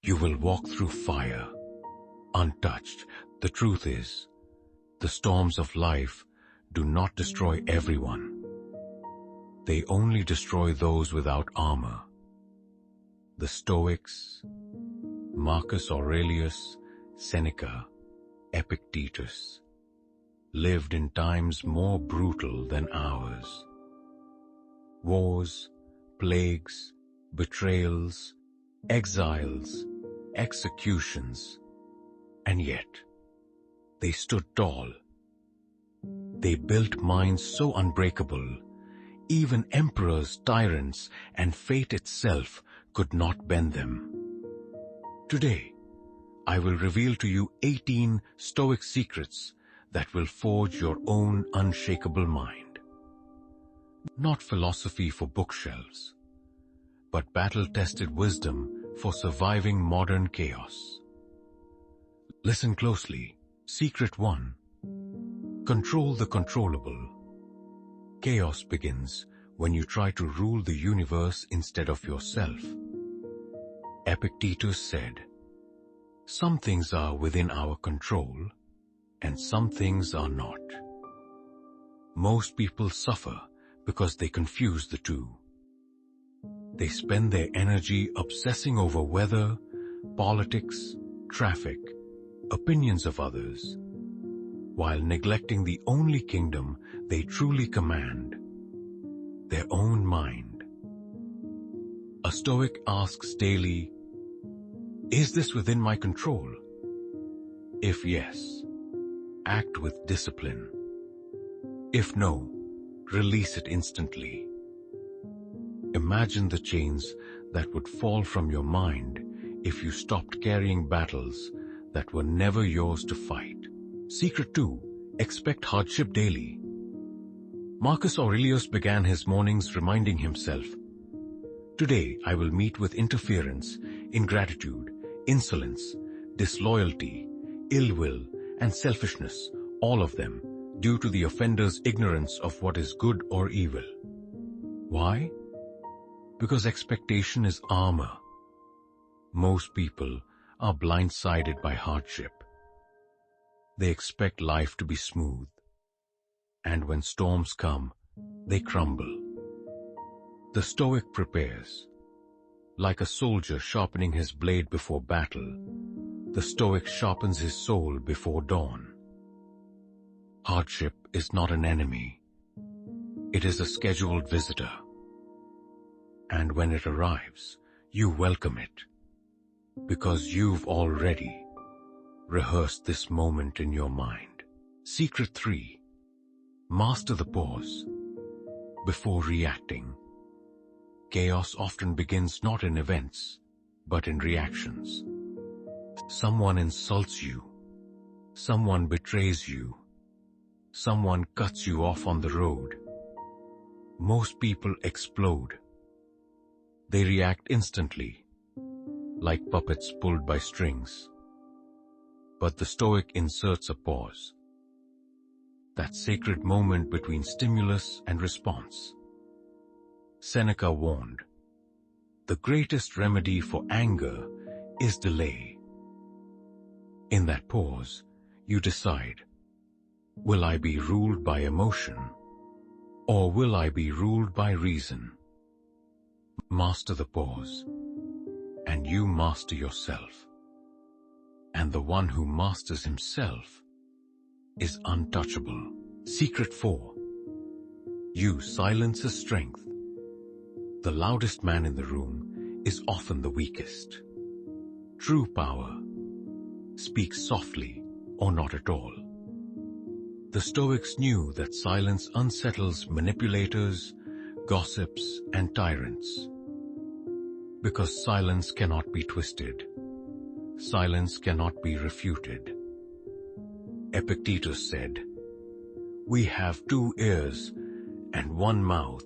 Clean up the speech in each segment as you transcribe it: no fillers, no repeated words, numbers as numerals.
You will walk through fire, untouched. The truth is, the storms of life do not destroy everyone. They only destroy those without armor. The Stoics, Marcus Aurelius, Seneca, Epictetus, lived in times more brutal than ours. Wars, plagues, betrayals, exiles, executions, and yet they stood tall. They built minds so unbreakable, even emperors, tyrants, and fate itself could not bend them. Today, I will reveal to you 18 Stoic secrets that will forge your own unshakable mind. Not philosophy for bookshelves, but battle-tested wisdom for surviving modern chaos. Listen closely. Secret 1. Control the controllable. Chaos begins when you try to rule the universe instead of yourself. Epictetus said, "Some things are within our control, and some things are not." Most people suffer because they confuse the two. They spend their energy obsessing over weather, politics, traffic, opinions of others, while neglecting the only kingdom they truly command, their own mind. A Stoic asks daily, "Is this within my control?" If yes, act with discipline. If no, release it instantly. Imagine the chains that would fall from your mind if you stopped carrying battles that were never yours to fight. Secret 2. Expect hardship daily. Marcus Aurelius began his mornings reminding himself, "Today I will meet with interference, ingratitude, insolence, disloyalty, ill will, and selfishness, all of them due to the offender's ignorance of what is good or evil." Why? Because expectation is armor. Most people are blindsided by hardship. They expect life to be smooth, and when storms come, they crumble. The Stoic prepares. Like a soldier sharpening his blade before battle, the Stoic sharpens his soul before dawn. Hardship is not an enemy. It is a scheduled visitor. And when it arrives, you welcome it, because you've already rehearsed this moment in your mind. Secret 3. Master the pause. Before reacting. Chaos often begins not in events, but in reactions. Someone insults you. Someone betrays you. Someone cuts you off on the road. Most people explode. They react instantly, like puppets pulled by strings. But the Stoic inserts a pause, that sacred moment between stimulus and response. Seneca warned, "The greatest remedy for anger is delay." In that pause, you decide, will I be ruled by emotion, or will I be ruled by reason? Master the pause, and you master yourself. And the one who masters himself is untouchable. Secret 4. Use silence as strength. The loudest man in the room is often the weakest. True power speaks softly or not at all. The Stoics knew that silence unsettles manipulators, gossips, and tyrants. Because silence cannot be twisted. Silence cannot be refuted. Epictetus said, "We have 2 ears and 1 mouth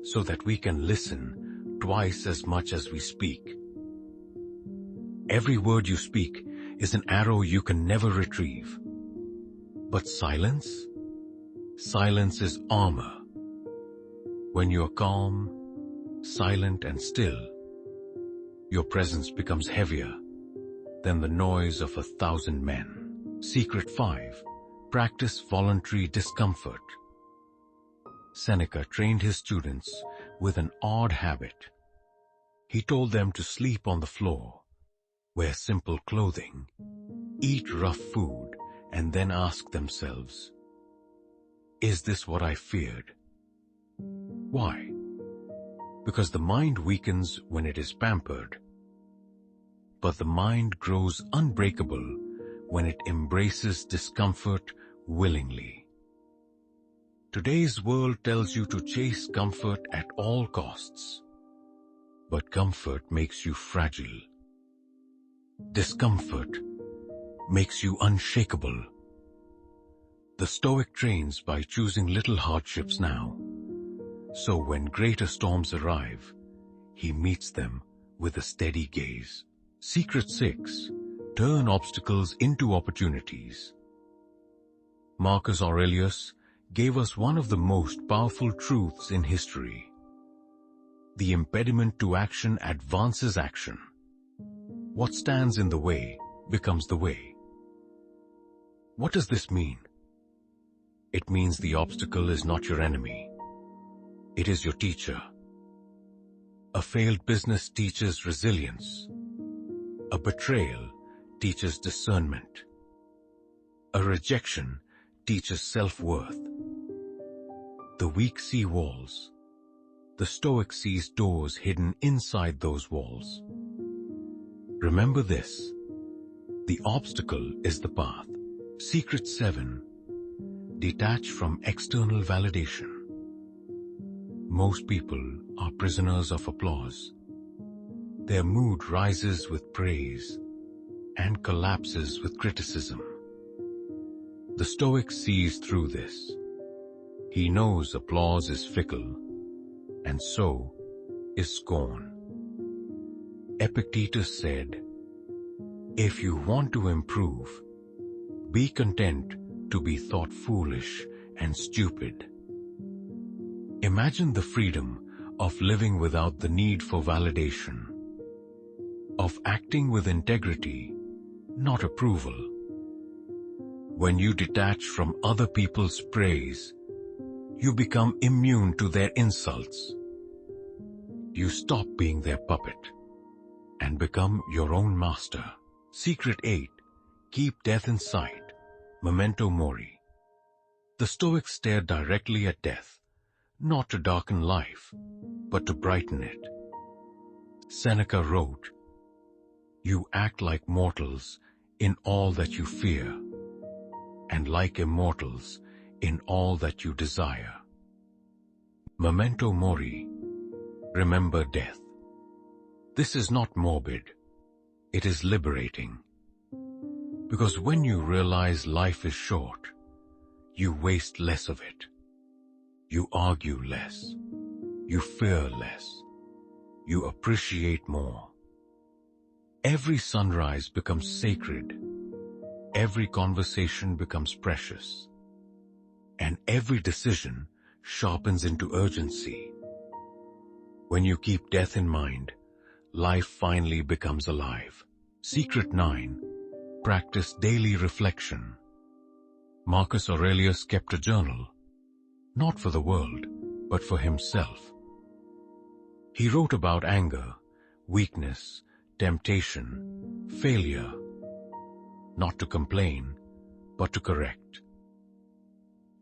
so that we can listen twice as much as we speak." Every word you speak is an arrow you can never retrieve. But silence? Silence is armor. When you are calm, silent, and still, your presence becomes heavier than the noise of 1,000 men. Secret 5. Practice voluntary discomfort. Seneca trained his students with an odd habit. He told them to sleep on the floor, wear simple clothing, eat rough food, and then ask themselves, "Is this what I feared?" Why? Because the mind weakens when it is pampered, but the mind grows unbreakable when it embraces discomfort willingly. Today's world tells you to chase comfort at all costs, but comfort makes you fragile. Discomfort makes you unshakable. The Stoic trains by choosing little hardships now, so when greater storms arrive, he meets them with a steady gaze. Secret 6. Turn obstacles into opportunities. Marcus Aurelius gave us one of the most powerful truths in history. The impediment to action advances action. What stands in the way becomes the way. What does this mean? It means the obstacle is not your enemy. It is your teacher. A failed business teaches resilience. A betrayal teaches discernment. A rejection teaches self-worth. The weak see walls. The Stoic sees doors hidden inside those walls. Remember this: the obstacle is the path. Secret 7. Detach from external validation. Most people are prisoners of applause. Their mood rises with praise and collapses with criticism. The Stoic sees through this. He knows applause is fickle, and so is scorn. Epictetus said, "If you want to improve, be content to be thought foolish and stupid." Imagine the freedom of living without the need for validation, of acting with integrity, not approval. When you detach from other people's praise, you become immune to their insults. You stop being their puppet and become your own master. Secret 8. Keep death in sight. Memento mori. The Stoics stare directly at death, not to darken life, but to brighten it. Seneca wrote, "You act like mortals in all that you fear, and like immortals in all that you desire." Memento mori. Remember death. This is not morbid. It is liberating. Because when you realize life is short, you waste less of it. You argue less. You fear less. You appreciate more. Every sunrise becomes sacred. Every conversation becomes precious. And every decision sharpens into urgency. When you keep death in mind, life finally becomes alive. Secret 9. Practice daily reflection. Marcus Aurelius kept a journal, not for the world, but for himself. He wrote about anger, weakness, temptation, failure, not to complain, but to correct.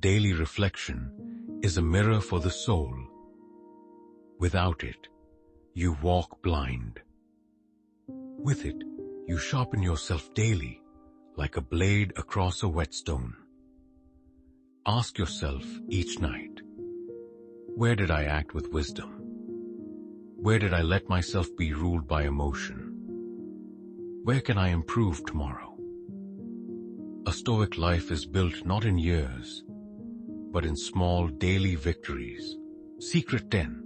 Daily reflection is a mirror for the soul. Without it, you walk blind. With it, you sharpen yourself daily, like a blade across a whetstone. Ask yourself each night, where did I act with wisdom? Where did I let myself be ruled by emotion? Where can I improve tomorrow? A Stoic life is built not in years, but in small daily victories. Secret 10.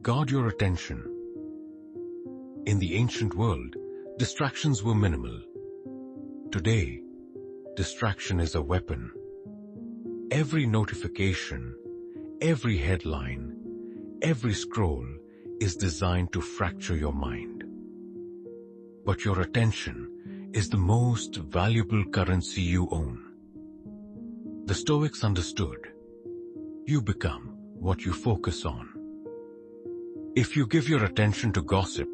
Guard your attention. In the ancient world, distractions were minimal. Today, distraction is a weapon. Every notification, every headline, every scroll is designed to fracture your mind. But your attention is the most valuable currency you own. The Stoics understood, you become what you focus on. If you give your attention to gossip,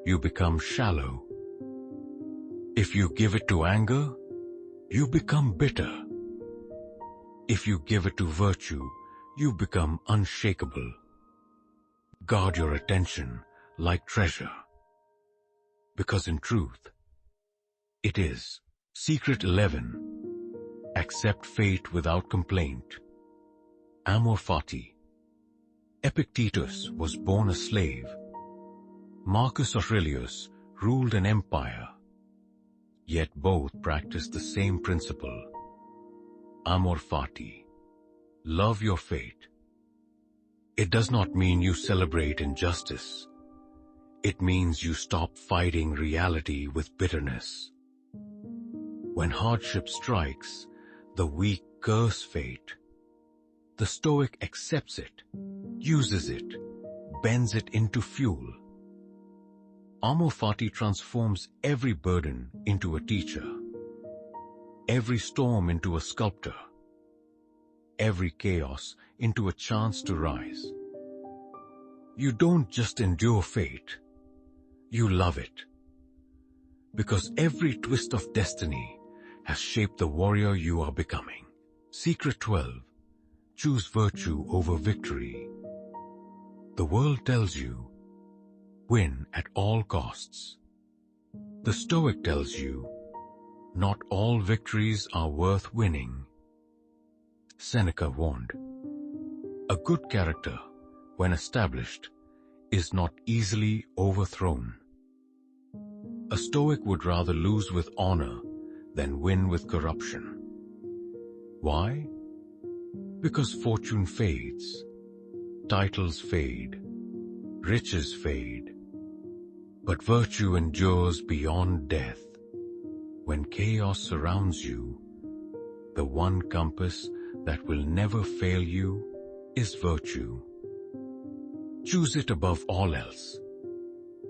you become shallow. If you give it to anger, you become bitter. If you give it to virtue, you become unshakable. Guard your attention like treasure, because in truth, it is. Secret 11. Accept fate without complaint. Amor fati. Epictetus was born a slave. Marcus Aurelius ruled an empire. Yet both practiced the same principle. Amor fati. Love your fate. It does not mean you celebrate injustice. It means you stop fighting reality with bitterness. When hardship strikes, the weak curse fate. The Stoic accepts it, uses it, bends it into fuel. Amor fati transforms every burden into a teacher, every storm into a sculptor, every chaos into a chance to rise. You don't just endure fate, you love it. Because every twist of destiny has shaped the warrior you are becoming. Secret 12. Choose virtue over victory. The world tells you, win at all costs. The Stoic tells you, not all victories are worth winning. Seneca warned, a good character, when established, is not easily overthrown. A Stoic would rather lose with honor than win with corruption. Why? Because fortune fades, titles fade, riches fade, but virtue endures beyond death. When chaos surrounds you, the one compass that will never fail you is virtue. Choose it above all else,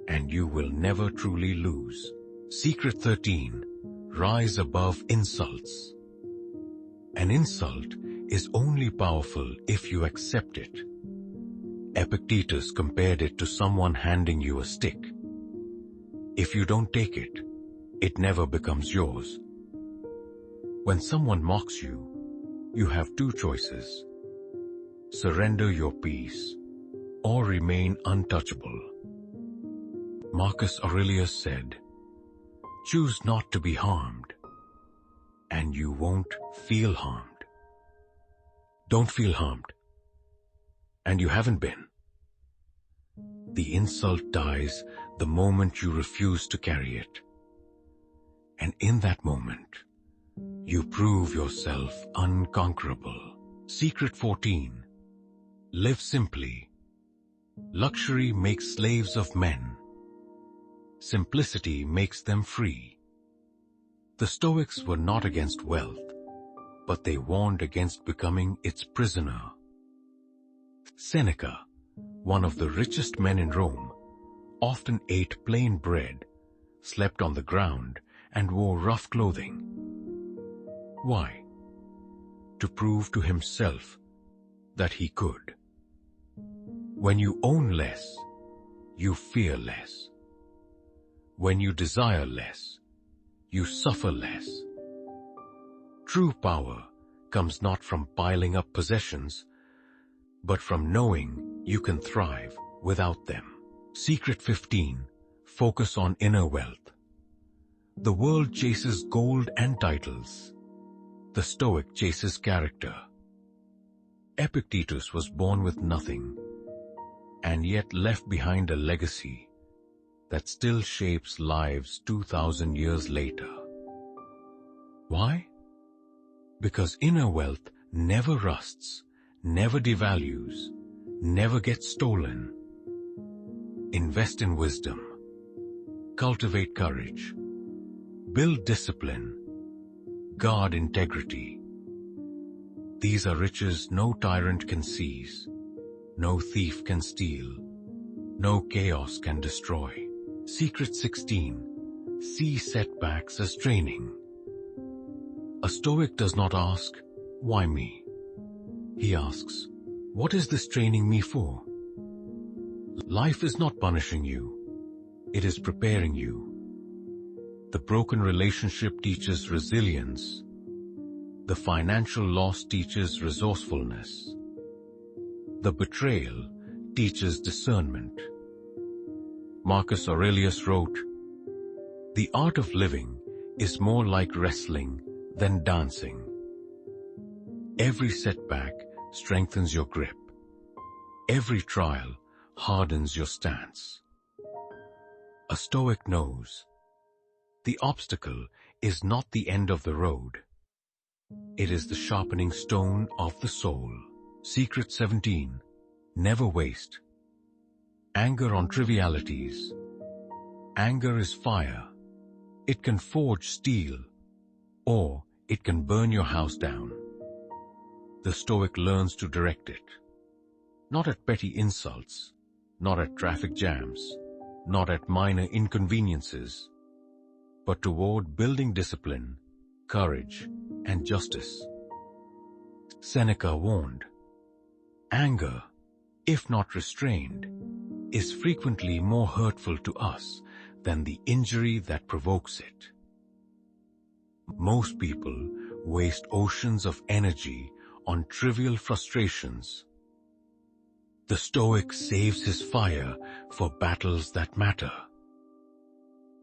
and you will never truly lose. Secret 13. Rise above insults. An insult is only powerful if you accept it. Epictetus compared it to someone handing you a stick. If you don't take it, it never becomes yours. When someone mocks you, you have two choices. Surrender your peace, or remain untouchable. Marcus Aurelius said, choose not to be harmed, and you won't feel harmed. Don't feel harmed, and you haven't been. The insult dies the moment you refuse to carry it. And in that moment, you prove yourself unconquerable. Secret 14. Live simply. Luxury makes slaves of men. Simplicity makes them free. The Stoics were not against wealth, but they warned against becoming its prisoner. Seneca, one of the richest men in Rome, often ate plain bread, slept on the ground, and wore rough clothing. Why? To prove to himself that he could. When you own less, you fear less. When you desire less, you suffer less. True power comes not from piling up possessions, but from knowing you can thrive without them. Secret 15. Focus on inner wealth. The world chases gold and titles. The Stoic chases character. Epictetus was born with nothing, and yet left behind a legacy that still shapes lives 2,000 years later. Why? Because inner wealth never rusts, never devalues, never gets stolen. Invest in wisdom. Cultivate courage. Build discipline. Guard integrity. These are riches no tyrant can seize, no thief can steal, no chaos can destroy. Secret 16. See setbacks as training. A Stoic does not ask, "Why me?" He asks, "What is this training me for?" Life is not punishing you. It is preparing you. The broken relationship teaches resilience. The financial loss teaches resourcefulness. The betrayal teaches discernment. Marcus Aurelius wrote, "The art of living is more like wrestling than dancing." Every setback strengthens your grip. Every trial hardens your stance. A Stoic knows the obstacle is not the end of the road. It is the sharpening stone of the soul. Secret 17. Never waste. Anger on trivialities. Anger is fire. It can forge steel, or it can burn your house down. The Stoic learns to direct it, not at petty insults, not at traffic jams, not at minor inconveniences, but toward building discipline, courage, and justice. Seneca warned, "Anger, if not restrained, is frequently more hurtful to us than the injury that provokes it." Most people waste oceans of energy on trivial frustrations. The Stoic saves his fire for battles that matter.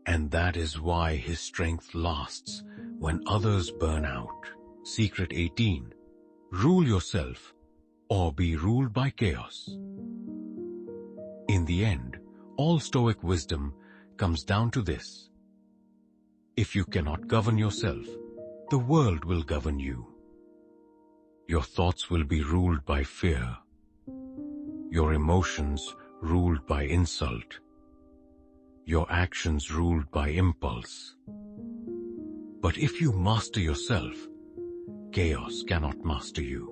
And that is why his strength lasts when others burn out. Secret 18. Rule yourself or be ruled by chaos. In the end, all Stoic wisdom comes down to this: if you cannot govern yourself, the world will govern you. Your thoughts will be ruled by fear. Your emotions ruled by insult. Your actions ruled by impulse. But if you master yourself, chaos cannot master you.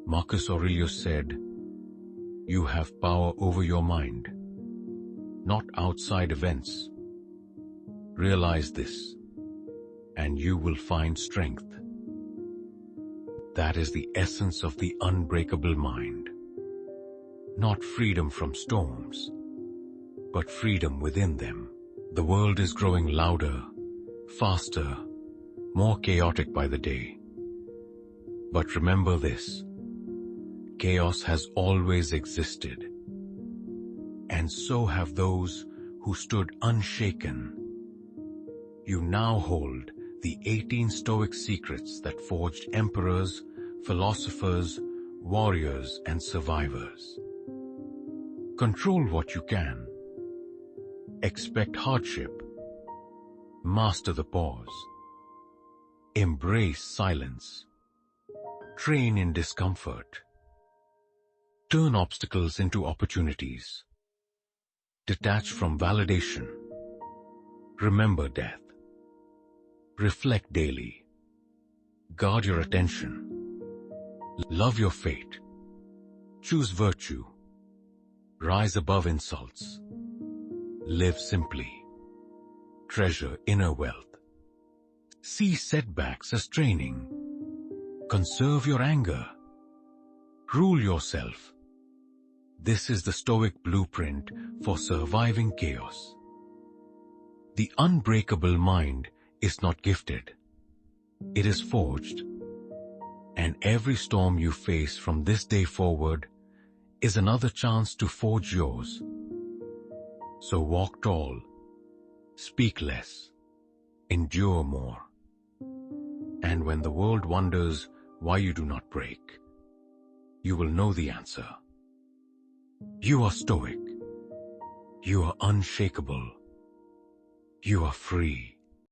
Marcus Aurelius said, "You have power over your mind, not outside events. Realize this, and you will find strength." That is the essence of the unbreakable mind. Not freedom from storms, but freedom within them. The world is growing louder, faster, more chaotic by the day. But remember this: chaos has always existed, and so have those who stood unshaken. You now hold the 18 Stoic secrets that forged emperors, philosophers, warriors, and survivors. Control what you can. Expect hardship. Master the pause. Embrace silence. Train in discomfort. Turn obstacles into opportunities. Detach from validation. Remember death. Reflect daily. Guard your attention. Love your fate. Choose virtue. Rise above insults. Live simply. Treasure inner wealth. See setbacks as training. Conserve your anger. Rule yourself. This is the Stoic blueprint for surviving chaos. The unbreakable mind is not gifted. It is forged. And every storm you face from this day forward is another chance to forge yours. So walk tall, speak less, endure more. And when the world wonders why you do not break, you will know the answer. You are Stoic. You are unshakable. You are free.